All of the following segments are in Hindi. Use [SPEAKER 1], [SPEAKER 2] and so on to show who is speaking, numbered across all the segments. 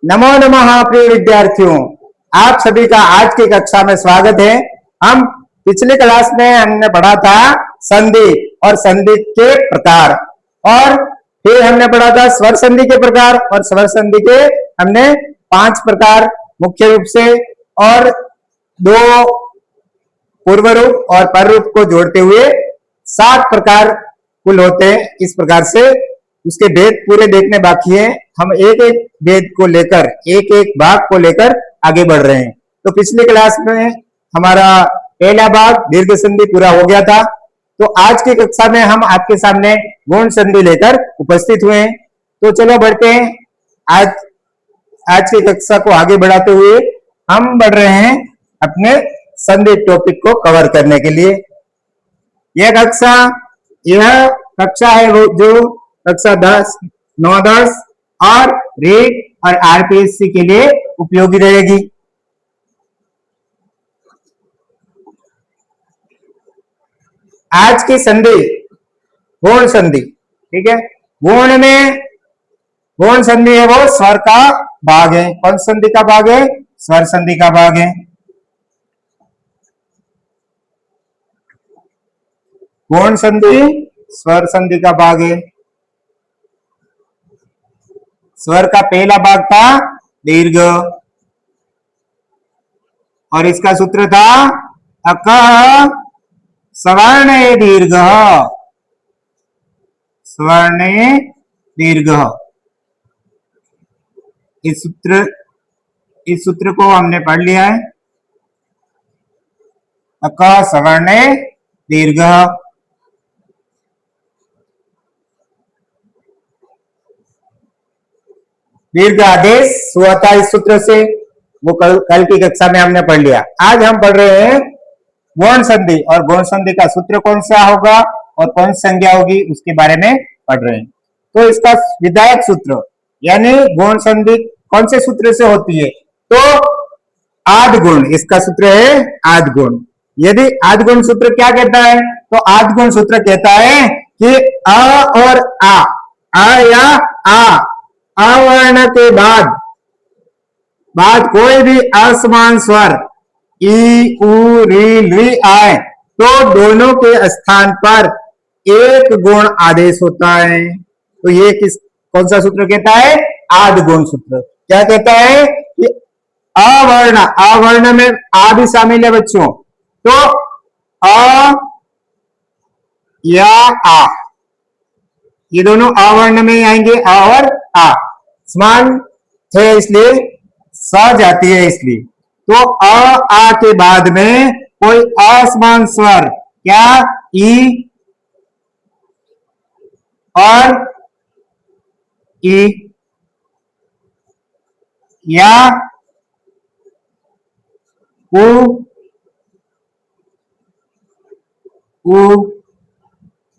[SPEAKER 1] नमो नमः प्रिय विद्यार्थियों, आप सभी का आज की कक्षा में स्वागत है। हम पिछले क्लास में हमने पढ़ा था संधि और संधि के प्रकार, और फिर हमने पढ़ा था स्वर संधि के प्रकार, और स्वर संधि के हमने 5 प्रकार मुख्य रूप से, और 2 पूर्व रूप और पर रूप को जोड़ते हुए 7 प्रकार कुल होते हैं। इस प्रकार से उसके भेद पूरे देखने बाकी हैं। हम एक एक भेद को लेकर, एक एक भाग को लेकर आगे बढ़ रहे हैं। तो पिछले क्लास में हमारा पहला भाग दीर्घ संधि पूरा हो गया था। तो आज की कक्षा में हम आपके सामने गौण संधि लेकर उपस्थित हुए हैं। तो चलो बढ़ते हैं। आज की कक्षा को आगे बढ़ाते हुए हम बढ़ रहे हैं अपने संधि टॉपिक को कवर करने के लिए। यह कक्षा है वो जो कक्षा 10, 9, 10 और रीट और आरपीएससी के लिए उपयोगी रहेगी। आज की संधि गौण संधि, ठीक है। गौण संधि है वो स्वर का भाग है। कौन संधि का भाग है? स्वर संधि का भाग है। गौण संधि स्वर संधि का भाग है। स्वर का पहला भाग था दीर्घ, और इसका सूत्र था अकः सवर्णे दीर्घ। सवर्णे दीर्घ, इस सूत्र को हमने पढ़ लिया है। अकः सवर्णे दीर्घ। दीर्घ आदेश हुआ था इस सूत्र से, वो कल की कक्षा में हमने पढ़ लिया। आज हम पढ़ रहे हैं गौण संधि, और गौण संधि का सूत्र कौन सा होगा और कौन सी संज्ञा होगी उसके बारे में पढ़ रहे हैं। तो इसका विधायक सूत्र यानी गौण संधि कौन से सूत्र से होती है? तो आद्गुण, इसका सूत्र है आद्गुण। यदि आद्गुण सूत्र क्या कहता है? तो आद्गुण सूत्र कहता है कि अ और आ या अवर्ण के बाद कोई भी असमान स्वर ई, उ, री आए तो दोनों के स्थान पर एक गुण आदेश होता है। तो ये कौन सा सूत्र कहता है? आद्गुण सूत्र। क्या कहता है कि अवर्ण में आ भी शामिल है बच्चों। तो अ या आ, ये दोनों अवर्ण में आएंगे। अ और आ समान थे इसलिए स जाती है, इसलिए तो आ के बाद में कोई असमान स्वर क्या ई और ई या उ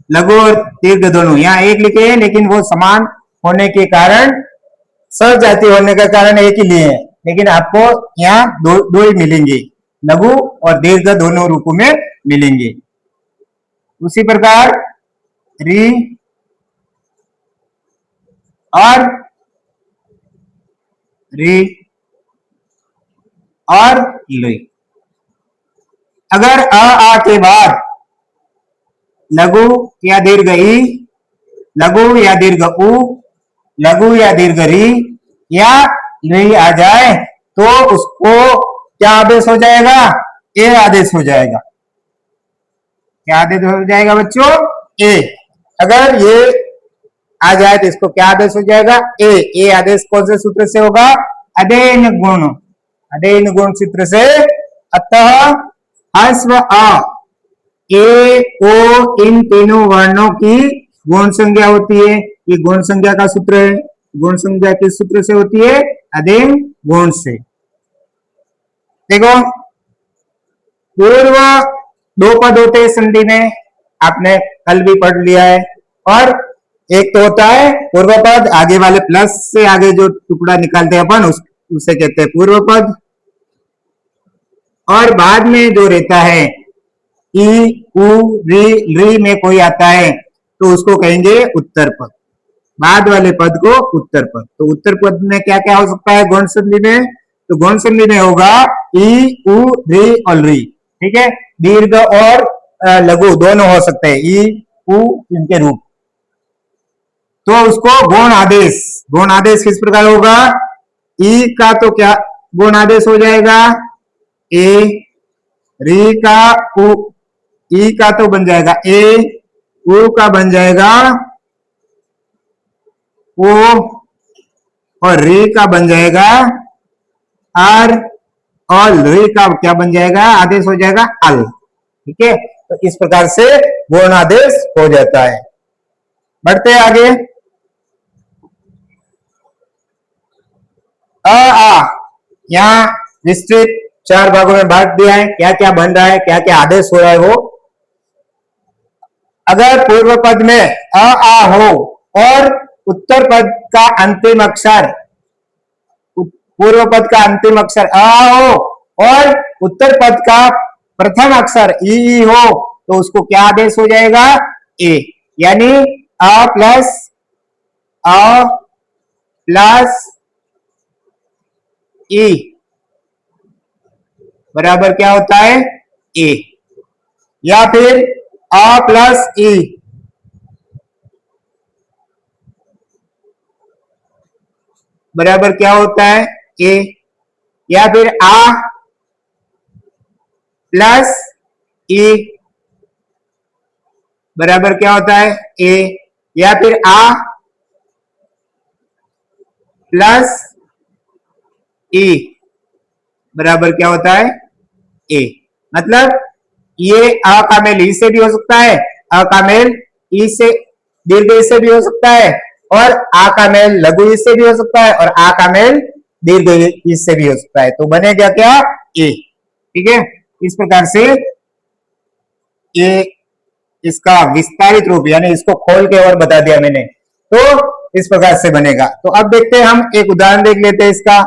[SPEAKER 1] लघु और दीर्घ दोनों यहाँ एक लिखे हैं, लेकिन वो समान होने के कारण, स जाति होने का कारण एक ही लिए हैं, लेकिन आपको यहाँ दो ही मिलेंगे, लघु और दीर्घ दोनों रूपों में मिलेंगे। उसी प्रकार री और री और लुई। अगर आ के बाद लघु या दीर्घ ई, लघु या दीर्घ उ, लघु या दीर्घ री या लुई आ जाए तो उसको क्या आदेश हो जाएगा? ए आदेश हो जाएगा। क्या आदेश हो जाएगा बच्चों? ए। अगर ये आ जाए तो इसको क्या आदेश हो जाएगा? ए आदेश कौन से सूत्र से होगा? अडेन गुण सूत्र से। अतः हस्व अ, ए, ओ इन तीनों वर्णों की गुण संज्ञा होती है। ये गुण संज्ञा का सूत्र है। गुण संज्ञा किस सूत्र से होती है? अदेन गुण से। देखो, पूर्व 2 पद होते हैं संधि में, आपने कल भी पढ़ लिया है। और एक तो होता है पूर्व पद, आगे वाले प्लस से आगे जो टुकड़ा निकालते हैं अपन उसे कहते हैं पूर्व पद। और बाद में जो रहता है ई, उ, री में कोई आता है तो उसको कहेंगे उत्तर पद। बाद वाले पद को उत्तर पद। तो उत्तर पद में क्या क्या हो सकता है गौण संधि में? तो गौण संधि में होगा ई, उ, री और री। ठीक है, दीर्घ और लघु दोनों हो सकते हैं, ई, उ इनके रूप। तो उसको गौण आदेश, गौण आदेश किस प्रकार होगा? ई का तो क्या गौण आदेश हो जाएगा? ए, री का उ, ई का तो बन जाएगा ए, उ का बन जाएगा ओ, और री का बन जाएगा आर, और री का क्या बन जाएगा? आदेश हो जाएगा अल। ठीक है, तो इस प्रकार से गौण आदेश हो जाता है। बढ़ते हैं आगे। आ, यहाँ विस्तृत 4 भागों में बांट दिया है, क्या क्या बन रहा है, क्या क्या आदेश हो रहा है वो। अगर पूर्व पद में आ हो और उत्तर पद का अंतिम अक्षर, पूर्व पद का अंतिम अक्षर आ हो और उत्तर पद का प्रथम अक्षर ई हो, तो उसको क्या आदेश हो जाएगा? ए, यानी आ प्लस ई बराबर क्या होता है? ए। या फिर आ प्लस ई बराबर क्या होता है? ए। या फिर आ प्लस ई बराबर क्या होता है? ए। या फिर आ प्लस ई बराबर क्या होता है? ए। मतलब ये अ का मेल ई से भी हो सकता है, अ का मेल ई से दीर्घ ई से भी हो सकता है, और आ का मेल लघु ई से भी हो सकता है, और आ का मेल दीर्घ ई से भी हो सकता है। तो बनेगा क्या? ए। ठीक है, इस प्रकार से ये इसका विस्तारित रूप, यानी इसको खोल के और बता दिया मैंने, तो इस प्रकार से बनेगा। तो अब देखते हैं, हम एक उदाहरण देख लेते हैं इसका।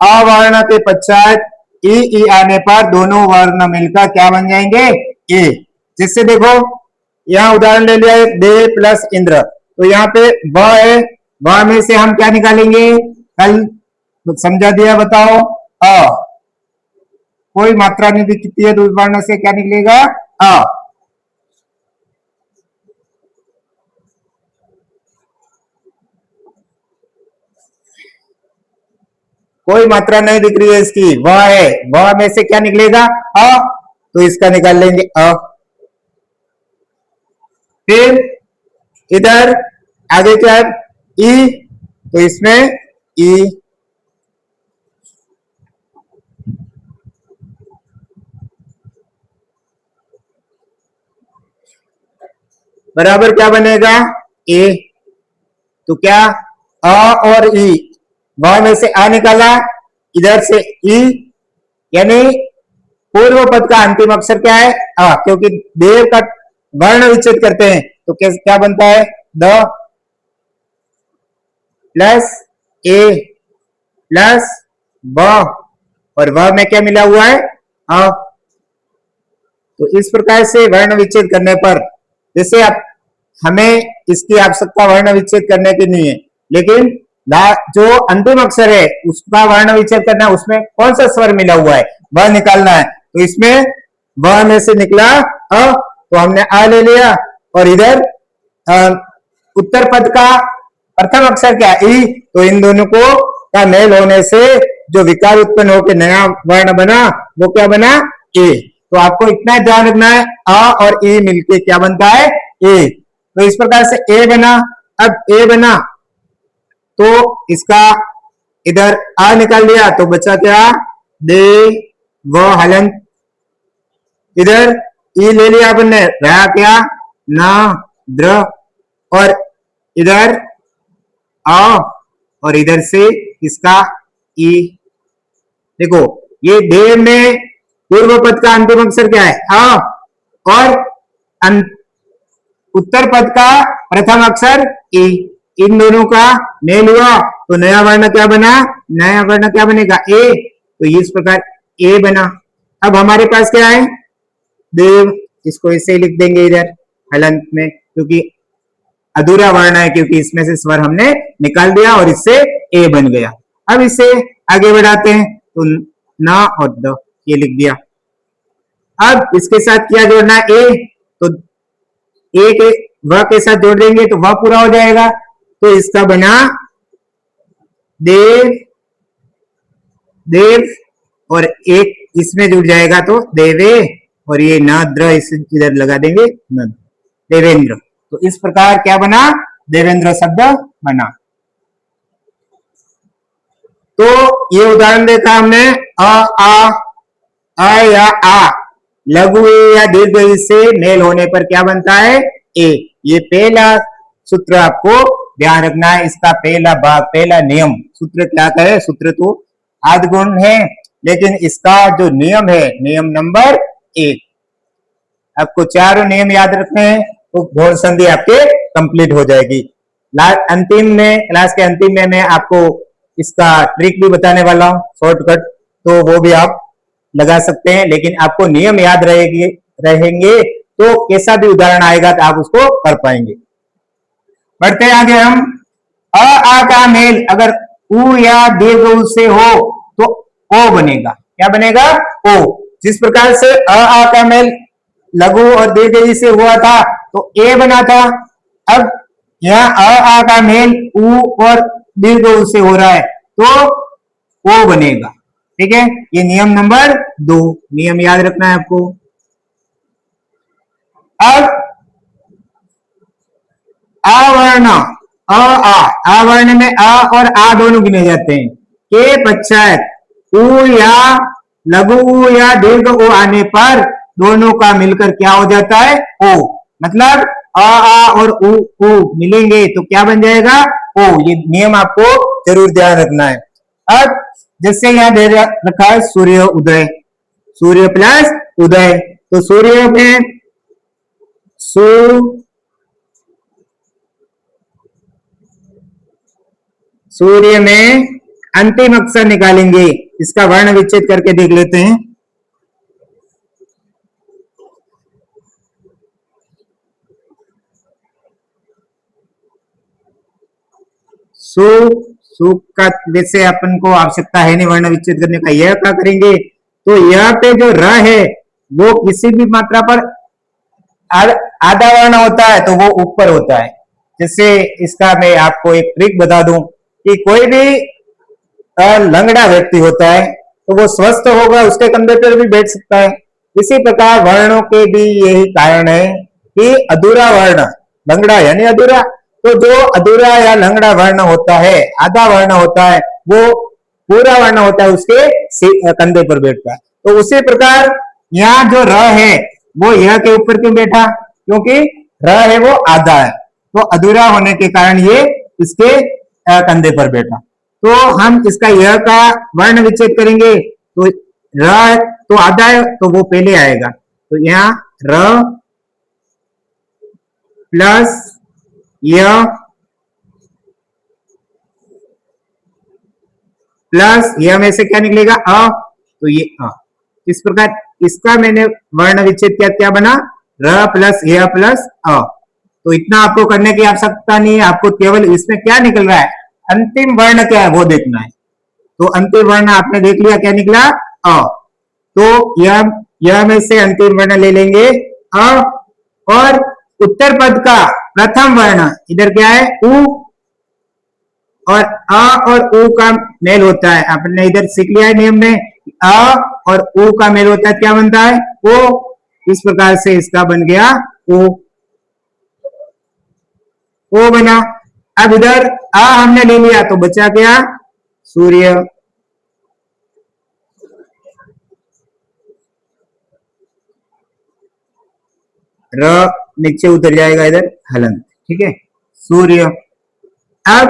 [SPEAKER 1] अ वर्ण के पश्चात ई आने पर दोनों वर्ण मिलकर क्या बन जाएंगे? ए। जिससे देखो यहाँ उदाहरण ले लिया एक देव प्लस इंद्र, तो यहाँ पे व है, व में से हम क्या निकालेंगे? कल समझा दिया, बताओ। अ, कोई मात्रा नहीं दिखती है तो उस वर्ण से क्या निकलेगा? अ। कोई मात्रा नहीं दिख रही है इसकी, वह है, वह में से क्या निकलेगा? अ, तो इसका निकाल लेंगे अ। फिर इधर आगे क्या है? ई, तो इसमें ई बराबर क्या बनेगा? ए। तो क्या अ और ई, वह में से अ निकाला, इधर से ई, यानी पूर्व पद का अंतिम अक्षर क्या है? अ, क्योंकि देव का वर्ण विच्छेद करते हैं तो क्या बनता है? द प्लस ए प्लस ब, और व में क्या मिला हुआ है? अ। तो इस प्रकार से वर्ण विच्छेद करने पर, जैसे आप, हमें इसकी आवश्यकता वर्ण विच्छेद करने की नहीं है, लेकिन जो अंतिम अक्षर है उसका वर्ण विच्छेद करना है, उसमें कौन सा स्वर मिला हुआ है वह निकालना है। तो इसमें व में से निकला अ, तो हमने अ ले लिया, और इधर उत्तर पद का प्रथम अक्षर क्या? ई, तो इन दोनों को का मेल होने से जो विकार उत्पन्न होकर नया वर्ण बना वो क्या बना? ए। तो आपको इतना ध्यान रखना है, अ और ए मिलके क्या बनता है? ए। तो इस प्रकार से ए बना। अब ए बना तो इसका इधर आ निकाल लिया, तो बचा क्या? दे व हलंत। इधर ई ले लिया अपन ने, रहा क्या? ना द्र, और इधर आ, और इधर से इसका ई। देखो ये देव में पूर्व पद का अंतिम अक्षर क्या है? अ, और उत्तर पद का प्रथम अक्षर ई, इन दोनों का मेल हुआ तो नया वर्ण क्या बना? नया वर्ण क्या बनेगा? ए। तो इस प्रकार ए बना। अब हमारे पास क्या है? देव, इसको ऐसे ही लिख देंगे इधर हलंत में, क्योंकि अधूरा वर्ण है क्योंकि इसमें से स्वर हमने निकाल दिया और इससे ए बन गया। अब इसे आगे बढ़ाते हैं तो न और द ये लिख दिया। अब इसके साथ क्या जोड़ना है ए, तो ए के व के साथ जोड़ देंगे तो वह पूरा हो जाएगा। तो इसका बना देव देव और एक इसमें जुड़ जाएगा तो देवे और ये न द्र इधर लगा देंगे न देवेंद्र। तो इस प्रकार क्या बना देवेंद्र शब्द बना। तो ये उदाहरण देखा हमने अ या आ लघु ए या दीर्घ ई से मेल होने पर क्या बनता है ए। ये पहला सूत्र आपको ध्यान रखना है। इसका पहला भाग पहला नियम सूत्र क्या कहे, सूत्र तो आदि गुण है लेकिन इसका जो नियम है नियम नंबर 1। आपको चारों नियम याद रखने हैं तो घोल संधि आपके कंप्लीट हो जाएगी। अंतिम में क्लास के अंतिम में मैं आपको इसका ट्रिक भी बताने वाला हूं शॉर्टकट, तो वो भी आप लगा सकते हैं। लेकिन आपको नियम याद रहेंगे तो कैसा भी उदाहरण आएगा तो आप उसको कर पाएंगे। बढ़ते हैं आगे हम। आ का मेल अगर उ या दीर्घ उ से हो तो ओ बनेगा। क्या बनेगा ओ। जिस प्रकार से आ का मेल लघु और दीर्घ ई से हुआ था तो ए बना था। अब यहाँ आ का मेल उ और दीर्घ उ से हो रहा है तो ओ बनेगा। ठीक है, ये नियम नंबर 2 नियम याद रखना है आपको। अब आवर्ण आवर्ण में अ और आ दोनों गिने जाते हैं। के पश्चात उ या लघु उ या दीर्घ उ आने पर दोनों का मिलकर क्या हो जाता है ओ। मतलब आ और उ मिलेंगे तो क्या बन जाएगा ओ। ये नियम आपको जरूर ध्यान रखना है। अब जैसे यहाँ दे रखा है सूर्य उदय, सूर्य प्लस उदय, तो सूर्य में सूर्य में अंतिम अक्षर निकालेंगे। इसका वर्ण विच्छेद करके देख लेते हैं। सु का वैसे अपन को आवश्यकता है नहीं वर्ण विच्छेद करने का। यह क्या करेंगे तो यह पे जो र है वो किसी भी मात्रा पर आधा वर्ण होता है तो वो ऊपर होता है। जैसे इसका मैं आपको एक ट्रिक बता दूं कि कोई भी लंगड़ा व्यक्ति होता है तो वो स्वस्थ होगा, उसके कंधे पर भी बैठ सकता है। इसी प्रकार वर्णों के भी यही कारण है कि अधूरा वर्ण लंगड़ा यानी अधूरा, तो जो अधूरा या लंगड़ा वर्ण होता है आधा वर्ण होता है वो पूरा वर्ण होता है उसके कंधे पर बैठता है। तो उसी प्रकार यहाँ जो र है वो यह के ऊपर क्यों बैठा, क्योंकि र है वो आधा है तो अधूरा होने के कारण ये इसके कंधे पर बैठा। तो हम इसका यह का वर्ण विच्छेद करेंगे तो र तो आधा है तो वो पहले आएगा। तो यहाँ र प्लस यह प्लस यह में से क्या निकलेगा अ, तो ये अ। इस प्रकार इसका मैंने वर्ण विच्छेद किया, क्या बना र प्लस यह प्लस अ। तो इतना आपको करने की आवश्यकता नहीं है, आपको केवल इसमें क्या निकल रहा है अंतिम वर्ण क्या है वो देखना है। तो अंतिम वर्ण आपने देख लिया क्या निकला अ। तो यह में से अंतिम वर्ण ले लेंगे अ और उत्तर पद का प्रथम वर्ण इधर क्या है उ और अ और उ का मेल होता है। आपने इधर सीख लिया है नियम में अ और उ का मेल होता है क्या बनता है ओ। इस प्रकार से इसका बन गया ओ, ओ बना। अब इधर आ हमने ले लिया तो बचा क्या सूर्य। र नीचे उतर जाएगा इधर हलंत, ठीक है सूर्य। अब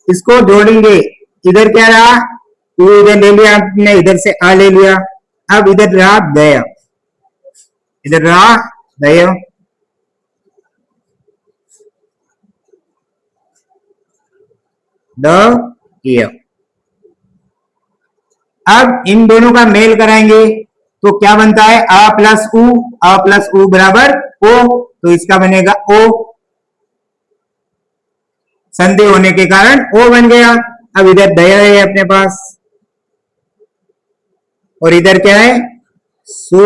[SPEAKER 1] इसको जोड़ेंगे, इधर क्या रहा उ इधर ले लिया आपने, इधर से आ ले लिया। अब इधर रहा दया, इधर रहा दया, द। अब इन दोनों का मेल कराएंगे तो क्या बनता है अ प्लस उ बराबर ओ। तो इसका बनेगा ओ। संधि होने के कारण ओ बन गया। अब इधर दया है अपने पास, और इधर क्या है, सु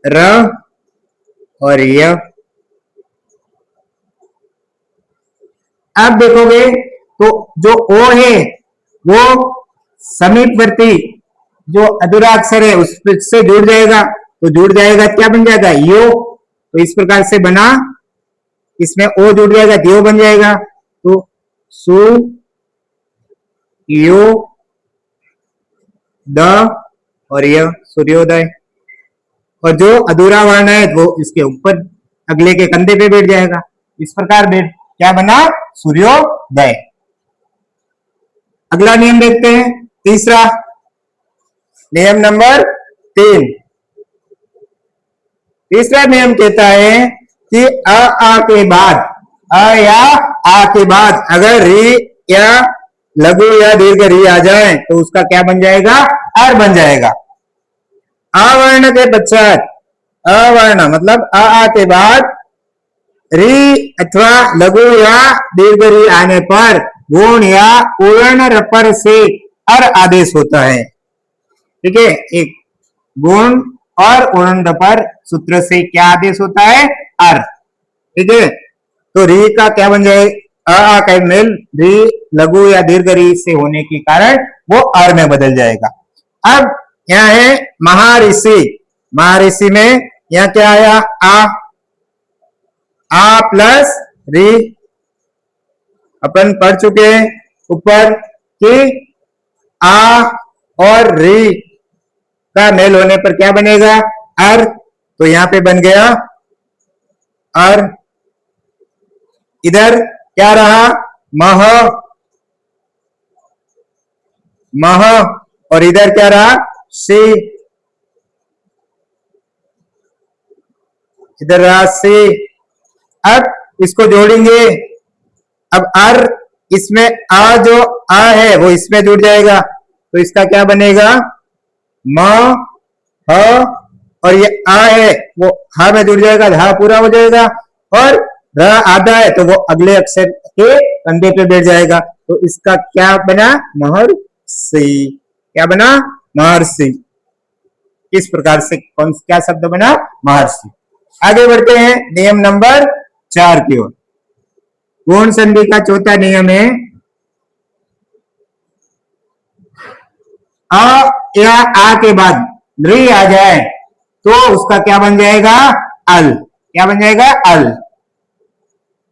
[SPEAKER 1] र और य। अब देखोगे तो जो ओ है वो समीपवर्ती जो अधूरा अक्षर है उससे जुड़ जाएगा, तो जुड़ जाएगा क्या बन जाएगा, यो। तो इस प्रकार से बना, इसमें ओ जुड़ जाएगा, यो बन जाएगा। तो सु यो द और य, सूर्योदय। और जो अधूरा वर्ण है वो इसके ऊपर अगले के कंधे पे बैठ जाएगा। इस प्रकार बैठ क्या बना, सूर्योदय। अगला नियम देखते हैं, तीसरा नियम नंबर 3। तीसरा नियम कहता है कि आ के बाद, अ या आ के बाद अगर री या लघु या दीर्घ री आ जाए तो उसका क्या बन जाएगा, अर बन जाएगा। अवर्ण के पश्चात, अवर्ण मतलब आ के बाद री अथवा लघु या दीर्घ री आने पर गुण या पूर्ण रपर से अर आदेश होता है। ठीक है, एक गुण और पूर्ण रपर सूत्र से क्या आदेश होता है, अर। ठीक है, तो री का क्या बन जाए, आ का मेल री लघु या दीर्घ री से होने के कारण वो अर में बदल जाएगा। अब यहाँ है महर्षि, महर्षि में यहाँ क्या आया, आ प्लस री। अपन पढ़ चुके हैं ऊपर कि आ और री का मेल होने पर क्या बनेगा, अर। तो यहां पे बन गया अर। इधर क्या रहा, मह, मह, और इधर क्या रहा, सी, इधर रहा सी। अब इसको जोड़ेंगे, अब अर इसमें आ जो आ है वो इसमें जुड़ जाएगा, तो इसका क्या बनेगा, म ह, और ये आ है वो हा में जुड़ जाएगा, हा पूरा हो जाएगा, और र आधा है तो वो अगले अक्षर के कंधे पे बैठ जाएगा। तो इसका क्या बना, महर्षि। क्या बना, महर्षि। इस प्रकार से कौन क्या शब्द बना, महर्षि। आगे बढ़ते हैं नियम नंबर 4 की ओर। गुण संधि का चौथा नियम है, अ या आ के बाद री आ जाए तो उसका क्या बन जाएगा, अल। क्या बन जाएगा, अल।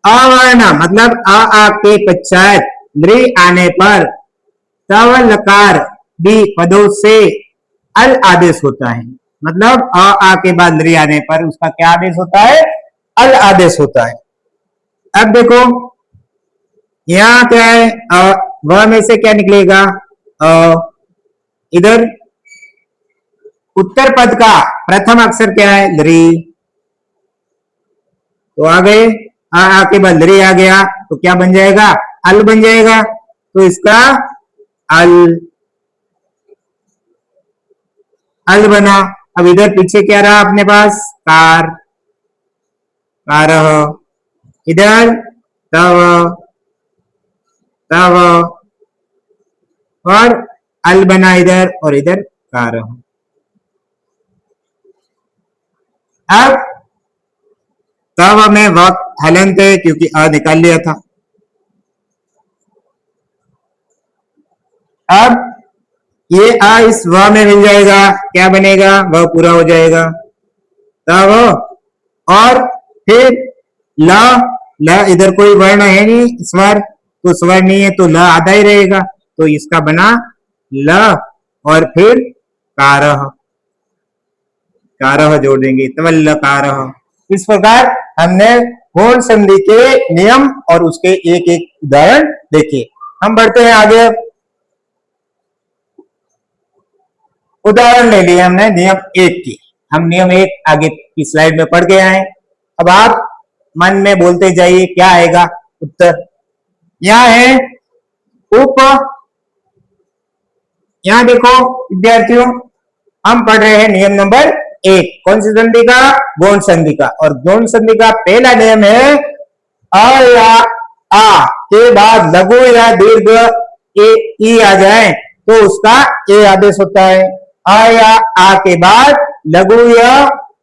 [SPEAKER 1] अवर्ण मतलब आ के पश्चात री आने पर तव लकार भी पदों से अल आदेश होता है। मतलब आ के बाद री आने पर उसका क्या आदेश होता है, अल आदेश होता है। अब देखो यहाँ क्या है, वह में से क्या निकलेगा, इधर उत्तर पद का प्रथम अक्षर क्या है, री। तो आ गए, आ के बाद री आ गया तो क्या बन जाएगा, अल बन जाएगा। तो इसका अल, अल बना। अब इधर पीछे क्या रहा अपने पास, कार, कारह। इधर तव, तव, और अल बना इधर, और इधर कारह। अब तब में वक्त हलंत है क्योंकि अ निकाल लिया था। अब ये आ इस व में मिल जाएगा, क्या बनेगा, वह पूरा हो जाएगा, तब। और फिर ल, ल इधर कोई वर्ण है नहीं, स्वर, तो स्वर नहीं है तो ल आधा ही रहेगा, तो इसका बना ल, और फिर कारह, कारह जोड़ देंगे, तवल्ल कारह। इस प्रकार हमने गुण संधि के नियम और उसके एक एक उदाहरण देखे। हम बढ़ते हैं आगे। उदाहरण ले लिए हमने नियम 1 की, हम नियम 1 आगे की स्लाइड में पढ़ के आए। अब आप मन में बोलते जाइए क्या आएगा उत्तर। यहां है उप, यहां देखो विद्यार्थियों, हम पढ़ रहे हैं नियम नंबर एक कौन सी संधि का? गौण संधि का। और गौण संधि का पहला नियम है अ या आ के बाद लघु या दीर्घ ए ई आ जाए तो उसका ए आदेश होता है। अ या आ के बाद लघु या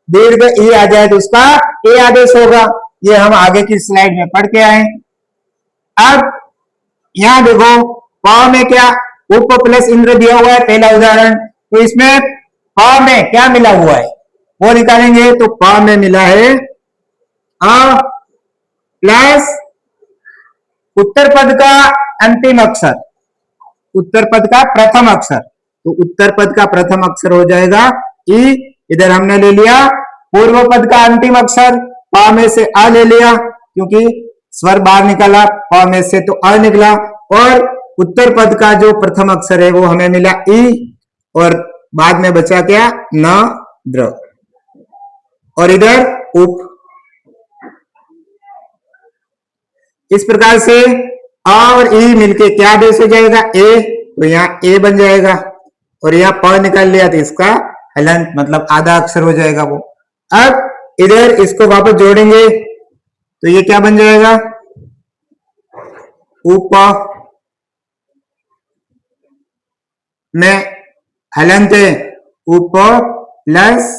[SPEAKER 1] दीर्घ ई आ जाए तो उसका ए आदेश होगा। ये हम आगे की स्लाइड में पढ़ के आए। अब यहां देखो प में क्या उप प्लस इंद्र दिया हुआ है पहला उदाहरण। तो इसमें प में क्या मिला हुआ है वो निकालेंगे। तो प में मिला है अ प्लस उत्तर पद का अंतिम अक्षर, उत्तर पद का प्रथम अक्षर। तो उत्तर पद का प्रथम अक्षर हो जाएगा ई। इधर हमने ले लिया पूर्व पद का अंतिम अक्षर, प में से अ ले लिया क्योंकि स्वर बाहर निकाला, प में से तो अ निकला। और उत्तर पद का जो प्रथम अक्षर है वो हमें मिला ई और बाद में बचा क्या? न द्र। और इधर उप। इस प्रकार से अ और ई मिलके क्या आदेश हो जाएगा? ए। तो यहाँ ए बन जाएगा और यहाँ प निकाल लिया तो इसका हलंत मतलब आधा अक्षर हो जाएगा वो। अब इधर इसको वापस जोड़ेंगे तो ये क्या बन जाएगा? उप में हलंत है उप प्लस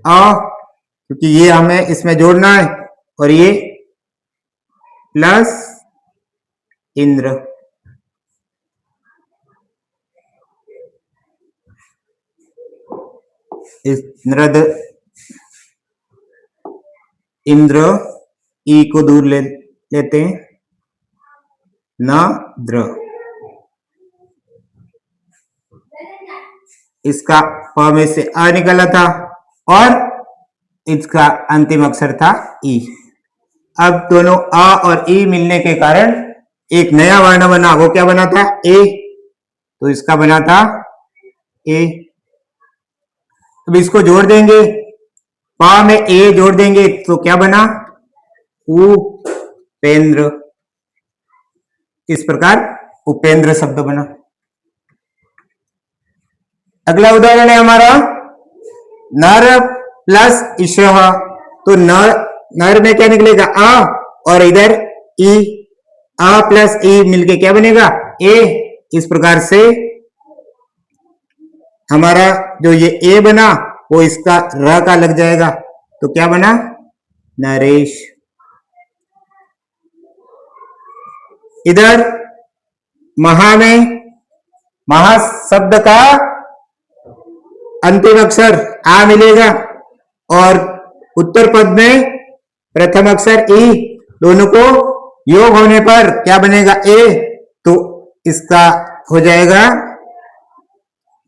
[SPEAKER 1] अ क्योंकि ये हमें इसमें जोड़ना है और ये प्लस इंद्र। इंद्र ई को दूर लेते हैं न द्र। इसका प में से अ निकला था और इसका अंतिम अक्षर था ई। अब दोनों अ और ई मिलने के कारण एक नया वर्ण बना, वो क्या बना था? ए। तो इसका बना था ए। अब इसको जोड़ देंगे, प में ए जोड़ देंगे तो क्या बना? उपेंद्र। इस प्रकार उपेंद्र शब्द बना। अगला उदाहरण है हमारा नर प्लस ईशः। तो नर में क्या निकलेगा? अ और इधर ई, अ प्लस ई मिलके क्या बनेगा? ए। इस प्रकार से हमारा जो ये ए बना वो इसका र का लग जाएगा तो क्या बना? नरेश। इधर महा में महा शब्द का अंतिम अक्षर आ मिलेगा और उत्तर पद में प्रथम अक्षर ई, दोनों को योग होने पर क्या बनेगा? ए। तो इसका हो जाएगा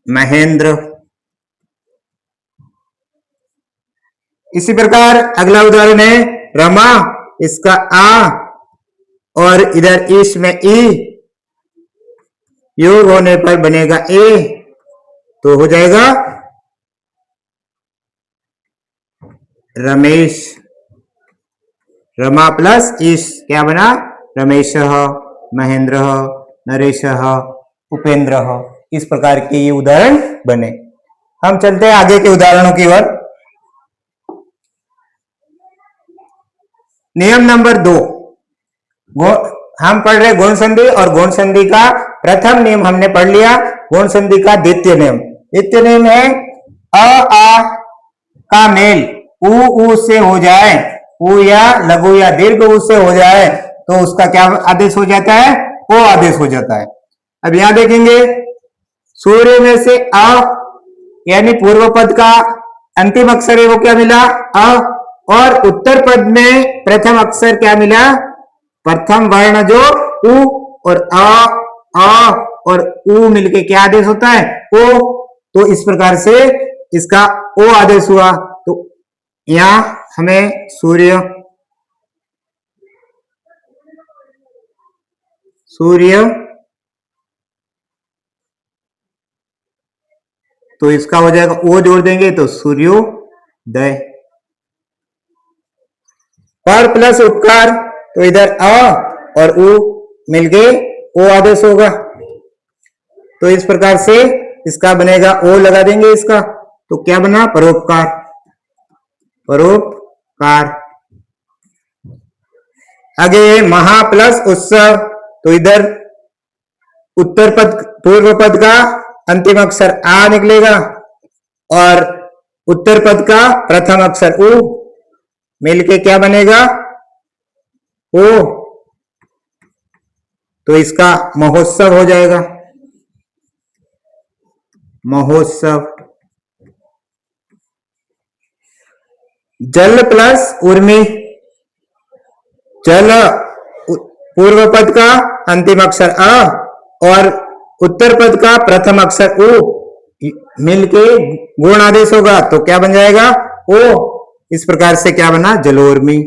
[SPEAKER 1] महेंद्र। इसी प्रकार अगला उदाहरण है रमा, इसका आ और इधर ईश में ई, योग होने पर बनेगा ए तो हो जाएगा रमेश। रमा प्लस ईश क्या बना? रमेश, महेंद्र, नरेश, उपेंद्र। इस प्रकार के ये उदाहरण बने। हम चलते हैं आगे के उदाहरणों की ओर। नियम नंबर 2, हम पढ़ रहे गौण संधि और गौण संधि का प्रथम नियम हमने पढ़ लिया। गौण संधि का द्वितीय नियम, द्वितीय नियम है अ आ का मेल उ से हो जाए, उ या लघु या दीर्घ उ से हो जाए तो उसका क्या आदेश हो जाता है? ओ आदेश हो जाता है। अब यहां देखेंगे सूर्य में से अ यानी पूर्व पद का अंतिम अक्षर है वो क्या मिला? अ। और उत्तर पद में प्रथम अक्षर क्या मिला? प्रथम वर्ण जो उ और अ और उ मिलके क्या आदेश होता है? ओ। तो इस प्रकार से इसका ओ आदेश हुआ। तो यहां हमें सूर्य तो इसका हो जाएगा ओ जोड़ देंगे तो सूर्योदय। पर प्लस उपकार तो इधर अ और उ मिलके ओ आदेश होगा। तो इस प्रकार से इसका बनेगा ओ लगा देंगे इसका तो क्या बना? परोपकार। परोपकार। आगे महा प्लस उत्सव, तो इधर उत्तर पद पूर्व पद का अंतिम अक्षर आ निकलेगा और उत्तर पद का प्रथम अक्षर उ मिलके क्या बनेगा? ओ। तो इसका महोत्सव हो जाएगा। महोत्सव। जल प्लस उर्मी, जल पूर्व पद का अंतिम अक्षर अ और उत्तर पद का प्रथम अक्षर उ मिलके गुण आदेश होगा, तो क्या बन जाएगा? ओ। इस प्रकार से क्या बना? जलोर्मी।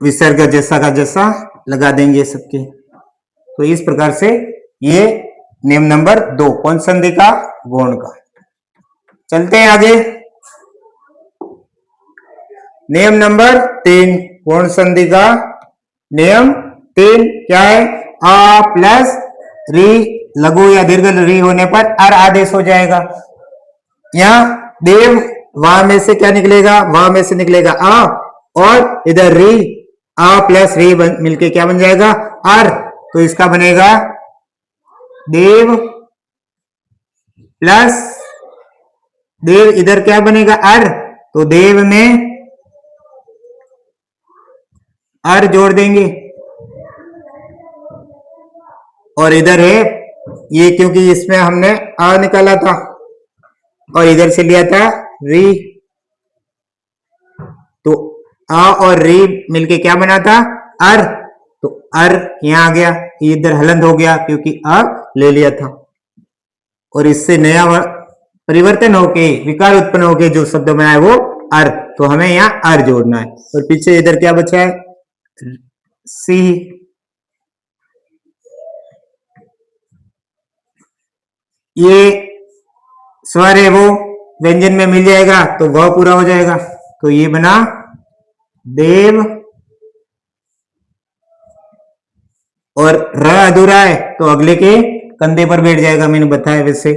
[SPEAKER 1] विसर्ग जैसा का जैसा लगा देंगे सबके। तो इस प्रकार से ये नियम नंबर 2 कौन संधि का? गौण का। चलते हैं आगे। नियम नंबर 3 गौण संधि का। नियम 3 क्या है? आ प्लस री लघु या दीर्घ री होने पर अर आदेश हो जाएगा। यहां देव वहां में से क्या निकलेगा? वहां में से निकलेगा आ और इधर री, आ प्लस री मिलके क्या बन जाएगा? अर। तो इसका बनेगा देव प्लस देव, इधर क्या बनेगा? अर। तो देव में अर जोड़ देंगे और इधर है ये, क्योंकि इसमें हमने आ निकाला था और इधर से लिया था री, तो आ और री मिलके क्या बना था? अर। तो अर यहां आ गया, इधर हलंत हो गया क्योंकि अ ले लिया था और इससे नया परिवर्तन होके विकार उत्पन्न होके जो शब्द बना है वो अर। तो हमें यहाँ अर जोड़ना है और पीछे इधर क्या बचा है? सी। ये स्वर है वो व्यंजन में मिल जाएगा तो वह पूरा हो जाएगा। तो ये बना देव और र अधूरा है तो अगले के कंधे पर बैठ जाएगा, मैंने बताया वैसे।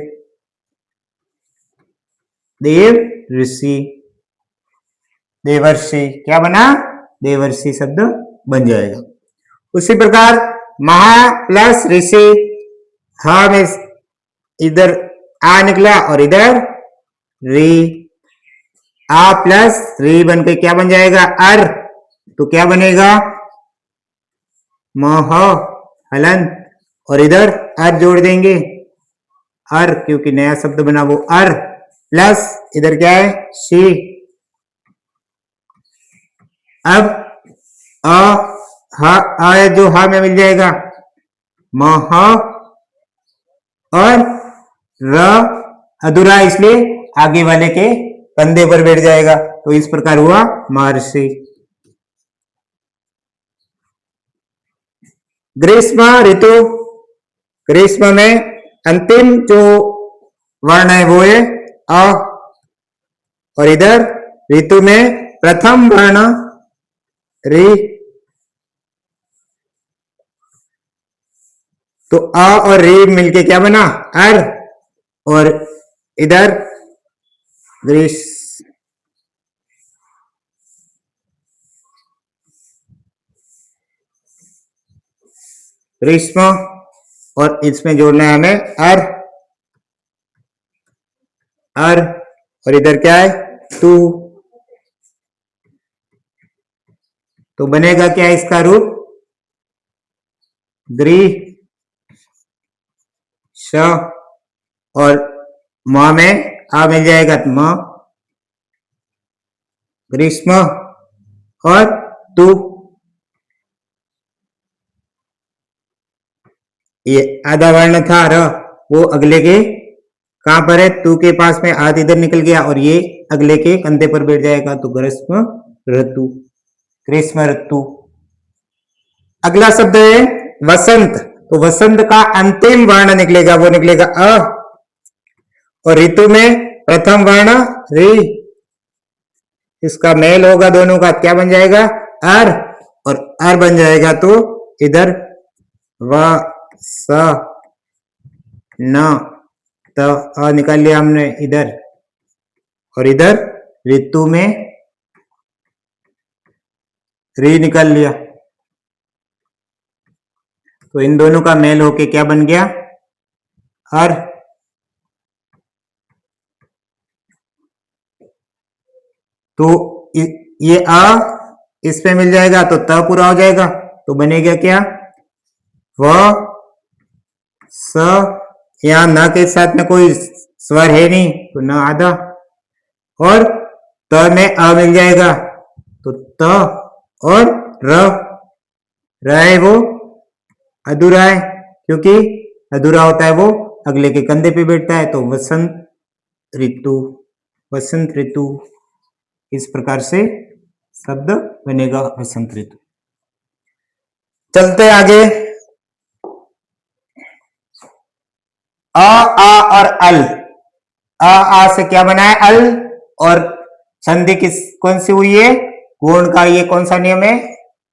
[SPEAKER 1] देव ऋषि, देवर्षि क्या बना? देवर्षि शब्द बन जाएगा। उसी प्रकार महा प्लस ऋषि, हा में इधर आ निकला और इधर री, आ प्लस री बन के क्या बन जाएगा? अर। तो क्या बनेगा? मह हलंत और इधर अर जोड़ देंगे, अर क्योंकि नया शब्द बना वो अर, प्लस इधर क्या है? शी। अब अ हा जो हा में मिल जाएगा मह और र अधूरा इसलिए आगे वाले के कंधे पर बैठ जाएगा। तो इस प्रकार हुआ महर्षि। ग्रीष्म ऋतु, ग्रीष्म में अंतिम जो वर्ण है वो है अ और इधर ऋतु में प्रथम वर्ण री। तो अ और री मिलके क्या बना? अर। और इधर ग्रीष्म और इसमें जोड़ना है हमें अर, अर और इधर क्या है? तू। तो बनेगा क्या इसका रूप? ग्री श और म में आ मिल जाएगा तो म, ग्रीष्म और तू। ये आधा वर्ण था र, वो अगले के कहां पर है? तू के पास में आध इधर निकल गया और ये अगले के कंधे पर बैठ जाएगा। तो ग्रीष्म ऋतु, ग्रीष्म ऋतु। अगला शब्द है वसंत। तो वसंत का अंतिम वर्ण निकलेगा वो निकलेगा अ और ऋतु में प्रथम वर्ण री, इसका मेल होगा दोनों का, क्या बन जाएगा? अर, और अर बन जाएगा तो इधर व स न त अ निकाल लिया हमने इधर, और इधर ऋतु में री निकाल लिया, तो इन दोनों का मेल होके क्या बन गया? अर। तो ये अ इस पे मिल जाएगा तो त पूरा हो जाएगा, तो बनेगा क्या? व स, यहां न के साथ में कोई स्वर है नहीं तो न आधा, और त में अ मिल जाएगा तो त, और र है वो अधूरा है, क्योंकि अधूरा होता है वो अगले के कंधे पे बैठता है, तो वसंत ऋतु, वसंत ऋतु, इस प्रकार से शब्द बनेगा वसंत ऋतु। चलते आगे, अ आ और अल, अ आ से क्या बना है? अल, और संधि किस कौन सी हुई है? गुण का, ये कौन सा नियम है?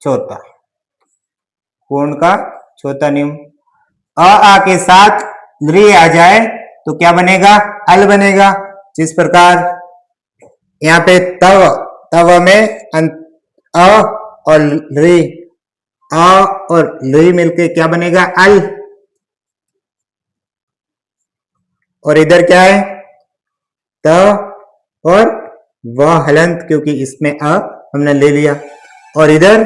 [SPEAKER 1] चौथा, गुण का चौथा नियम। अ आ के साथ री आ जाए तो क्या बनेगा? अल बनेगा। जिस प्रकार यहाँ पे तव, तव में अ और री, अ और री मिलके क्या बनेगा? अल, और इधर क्या है? त और व हलंत, क्योंकि इसमें अ हमने ले लिया, और इधर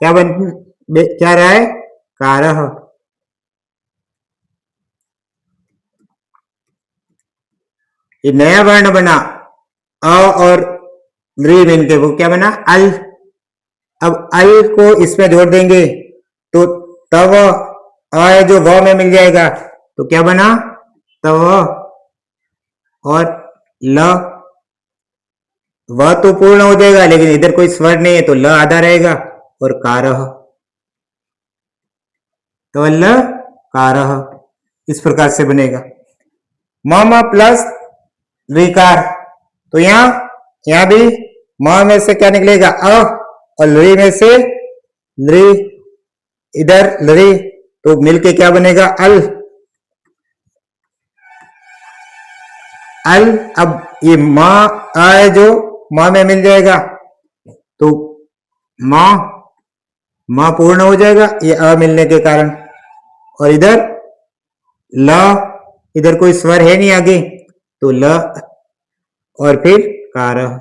[SPEAKER 1] क्या क्या रहा है? कारह। ये नया वर्ण बना अ और री मिलके, वो क्या बना? अल। अब अल को इसमें जोड़ देंगे तो तव अ जो व में मिल जाएगा, तो क्या बना? तव, और ल, व तो पूर्ण हो जाएगा लेकिन इधर कोई स्वर नहीं है तो ल आधा रहेगा, और कारह, तो ल कारह, इस प्रकार से बनेगा। म प्लस ऋकार, तो यहां भी म में से क्या निकलेगा? अ, और लरी में से लरी, इधर लरी, तो मिलके क्या बनेगा? अल, अल। अब ये म आ है जो म में मिल जाएगा तो म पूर्ण हो जाएगा ये अ मिलने के कारण, और इधर ल, इधर कोई स्वर है नहीं आगे तो ल, और फिर कारह,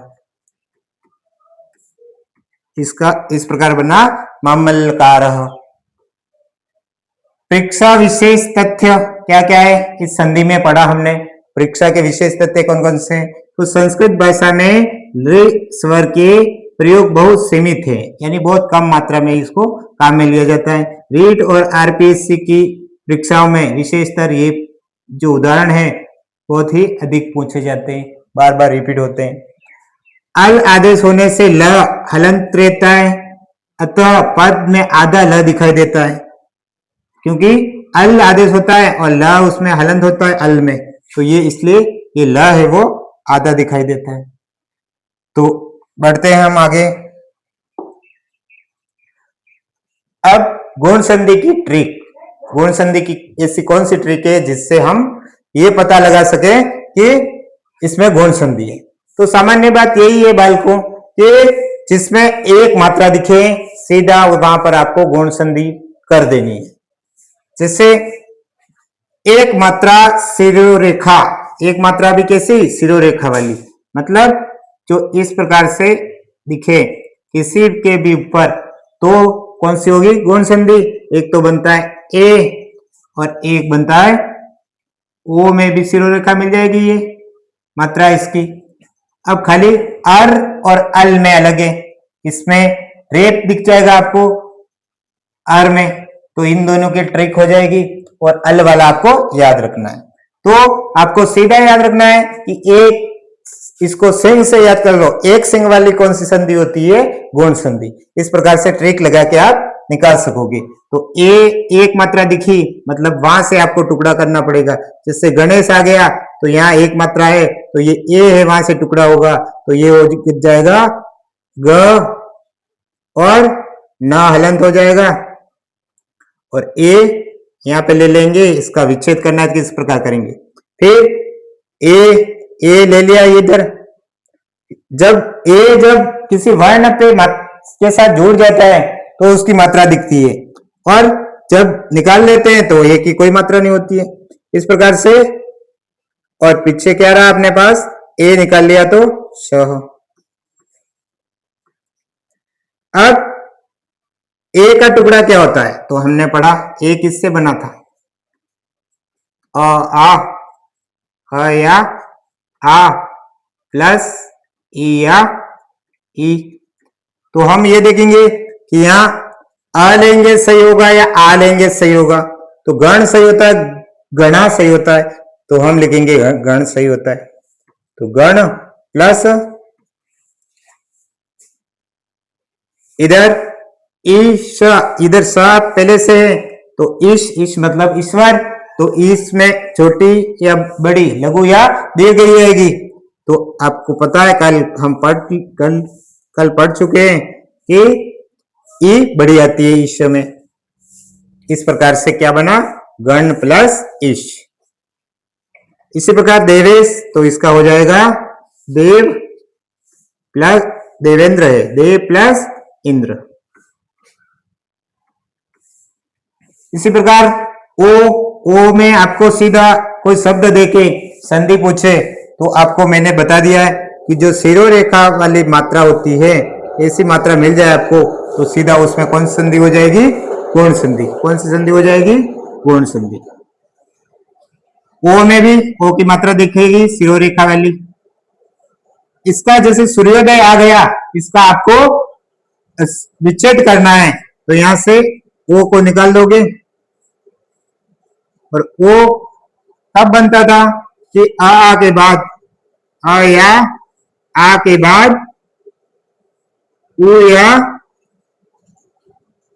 [SPEAKER 1] इसका इस प्रकार बना मामलकारह। परीक्षा विशेष तथ्य क्या क्या है? इस संधि में पढ़ा हमने। परीक्षा के विशेष तथ्य कौन कौन से? तो संस्कृत भाषा में लृ स्वर के प्रयोग बहुत सीमित है, यानी बहुत कम मात्रा में इसको काम में लिया जाता है। रीट और आरपीएससी की परीक्षाओं में विशेषतर ये जो उदाहरण है बहुत ही अधिक पूछे जाते हैं, बार बार रिपीट होते हैं। अल आदेश होने से ल हलंत रहता है, अतः पद में आधा ल दिखाई देता है, क्योंकि अल आदेश होता है और ल उसमें हलंत होता है अल में, तो ये इसलिए ये ल है वो आधा दिखाई देता है। तो बढ़ते हैं हम आगे। अब गुण संधि की ट्रिक, गुण संधि की ऐसी कौन सी ट्रिक है जिससे हम ये पता लगा सके कि इसमें गुण संधि है? तो सामान्य बात यही है बालकों कि जिसमें एक मात्रा दिखे सीधा वहां पर आपको गुण संधि कर देनी है। जैसे एक मात्रा शिरोरेखा, एक मात्रा भी कैसी? शिरोरेखा वाली, मतलब जो इस प्रकार से दिखे किसी के भी ऊपर, तो कौन सी होगी गुण संधि? एक तो बनता है ए और एक बनता है ओ, में भी शिरोरेखा मिल जाएगी, ये मात्रा इसकी। अब खाली अर और अल में अलग है, इसमें रेप दिख जाएगा आपको आर में, तो इन दोनों की ट्रिक हो जाएगी, और अल वाला आपको याद रखना है। तो आपको सीधा याद रखना है कि एक, इसको सिंह से याद कर लो, एक सिंह वाली कौन सी संधि होती है? गुण संधि। इस प्रकार से ट्रिक लगा के आप निकाल सकोगे। तो ए एक मात्रा दिखी, मतलब वहां से आपको टुकड़ा करना पड़ेगा। जैसे गणेश आ गया तो यहाँ एक मात्रा है, तो ये ए है, वहां से टुकड़ा होगा तो ये हो जाएगा ग, और न हलंत हो जाएगा। और ए यहाँ पे ले लेंगे, इसका विच्छेद करना है, किस प्रकार करेंगे। फिर ए ले लिया इधर। जब जब किसी वर्ण पे के साथ जुड़ जाता है तो उसकी मात्रा दिखती है, और जब निकाल लेते हैं तो ए की कोई मात्रा नहीं होती है, इस प्रकार से। और पीछे क्या रहा अपने पास, ए निकाल लिया तो शह। अब ए का टुकड़ा क्या होता है, तो हमने पढ़ा ए किससे बना था, आ ह या आ प्लस ई या ई। तो हम ये देखेंगे कि यहाँ अ लेंगे सही होगा या आ लेंगे सही होगा। तो गण सही होता है, गणा सही होता है, तो हम लिखेंगे गण सही होता है। तो गण प्लस इधर ईश, इधर स पहले से है तो ईश मतलब ईश्वर। तो ईश में छोटी या बड़ी, लघु या दीर्घ ही आएगी। तो आपको पता है, कल पढ़ चुके हैं कि ई बड़ी आती है ईश में। इस प्रकार से क्या बना, गण प्लस ईश। इसी प्रकार देवेश, तो इसका हो जाएगा देव प्लस देवेंद्र है, देव प्लस इंद्र। इसी प्रकार ओ में आपको सीधा कोई शब्द देके संधि पूछे तो आपको मैंने बता दिया है कि जो सिरो रेखा वाली मात्रा होती है, ऐसी मात्रा मिल जाए आपको तो सीधा उसमें कौन सी संधि हो जाएगी, गुण संधि। कौन सी संधि हो जाएगी, गुण संधि। ओ में भी ओ की मात्रा दिखेगी सिरो रेखा वाली। इसका जैसे सूर्योदय आ गया, इसका आपको विच्छेद करना है, तो यहां से ओ को निकाल दोगे। और ओ कब बनता था कि आ के बाद, आ या आ के बाद ऊ या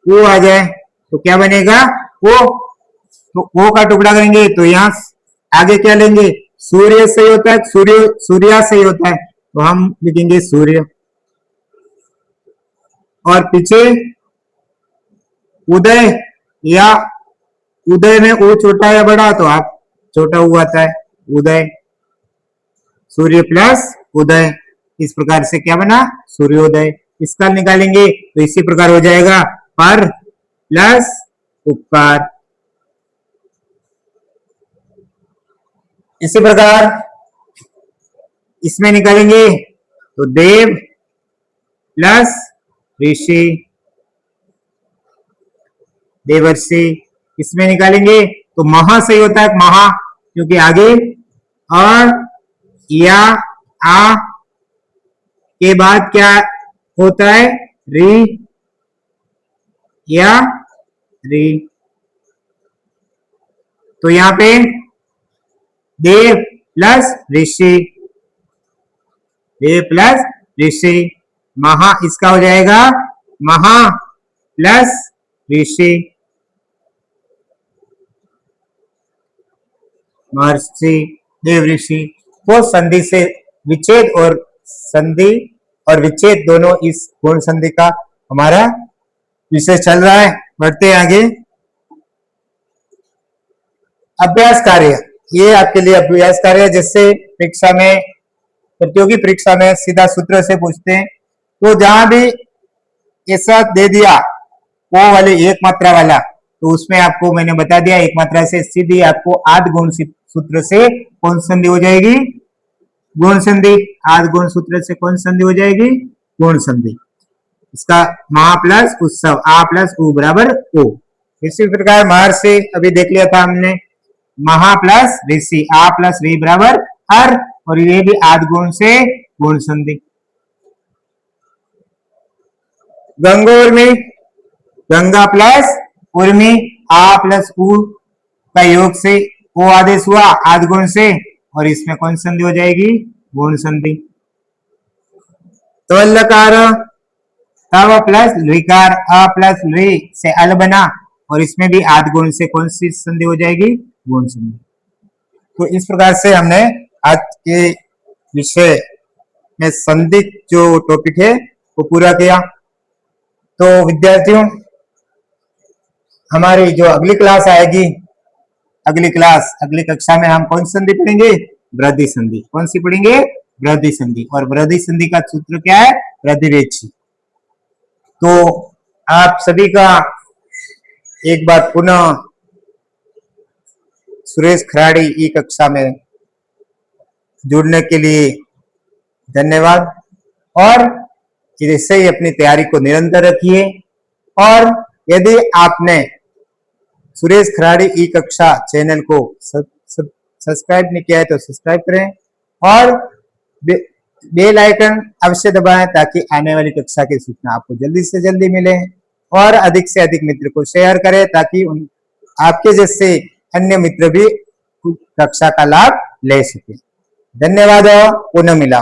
[SPEAKER 1] ऊ आ जाए तो क्या बनेगा, ओ। तो ओ का टुकड़ा करेंगे तो यहां आगे क्या लेंगे, सूर्य सही होता है, सूर्या सही होता है, तो हम लिखेंगे सूर्य। और पीछे उदय, या उदय में ओ छोटा या बड़ा, तो आप छोटा ऊ आता है, उदय। सूर्य प्लस उदय, इस प्रकार से क्या बना, सूर्योदय। इसका निकालेंगे तो इसी प्रकार हो जाएगा, पर प्लस उपकार। इसी प्रकार इसमें निकालेंगे तो देव प्लस ऋषि, देवर्षि। इसमें निकालेंगे तो महा सही होता है, महा, क्योंकि आगे और या आ के बाद क्या होता है, री या री। तो यहां पे देव प्लस ऋषि, देव प्लस ऋषि, महा, इसका हो जाएगा महा प्लस ऋषि, महर्षि, देव ऋषि। तो संधि से विच्छेद और संधि और विच्छेद दोनों इस गुण संधि का हमारा विषय चल रहा है। बढ़ते हैं आगे। अभ्यास कार्य, ये आपके लिए अभ्यास कार्य, जिससे परीक्षा में, प्रतियोगी परीक्षा में सीधा सूत्र से पूछते हैं। तो जहां भी ऐसा दे दिया वो वाले एक मात्रा वाला, तो उसमें आपको मैंने बता दिया एक मात्रा से सीधी आपको आध गुण सूत्र से कौन संधि हो जाएगी, गुण संधि। आध गुण सूत्र से कौन संधि हो जाएगी, गुण संधि। इसका महा प्लस उत्सव, आ प्लस उ बराबर ओ। इसी प्रकार महर्षि अभी देख लिया था हमने, महा प्लस ऋषि, आ प्लस री बराबर हर, और ये भी आध गुण से गुण संधि। गंगोर्मी, गंगा प्लस उर्मी, आ प्लस उ का योग से ओ आदेश हुआ आध गुण से, और इसमें कौन संधि हो जाएगी, गुण संधि। तवल्लकार, तव प्लस लुईकार अ प्लस लुई से अल बना, और इसमें भी आद गुण से कौन सी संधि हो जाएगी? गुण संधि। तो इस प्रकार से हमने आज के विषय में संधि जो टॉपिक है वो पूरा किया। तो विद्यार्थियों, हमारी जो अगली क्लास आएगी, अगली कक्षा में हम कौन सी संधि पढ़ेंगे? वृद्धि संधि। कौन सी पढ़ेंगे? वृद्धि संधि। और वृद्धि संधि का सूत्र क्या है? वृद्धिवेक्षी। तो आप सभी का एक बार पुनः सुरेश खराड़ी ई कक्षा में जुड़ने के लिए धन्यवाद, और इससे ही अपनी तैयारी को निरंतर रखिए। और यदि आपने सुरेश खराड़ी ई कक्षा चैनल को सब्सक्राइब नहीं किया है तो सब्सक्राइब करें, और बेल आइकन अवश्य दबाएं ताकि आने वाली कक्षा की सूचना आपको जल्दी से जल्दी मिले। और अधिक से अधिक मित्र को शेयर करें ताकि आपके जैसे अन्य मित्र भी कक्षा का लाभ ले सके। धन्यवाद, पुनः मिला।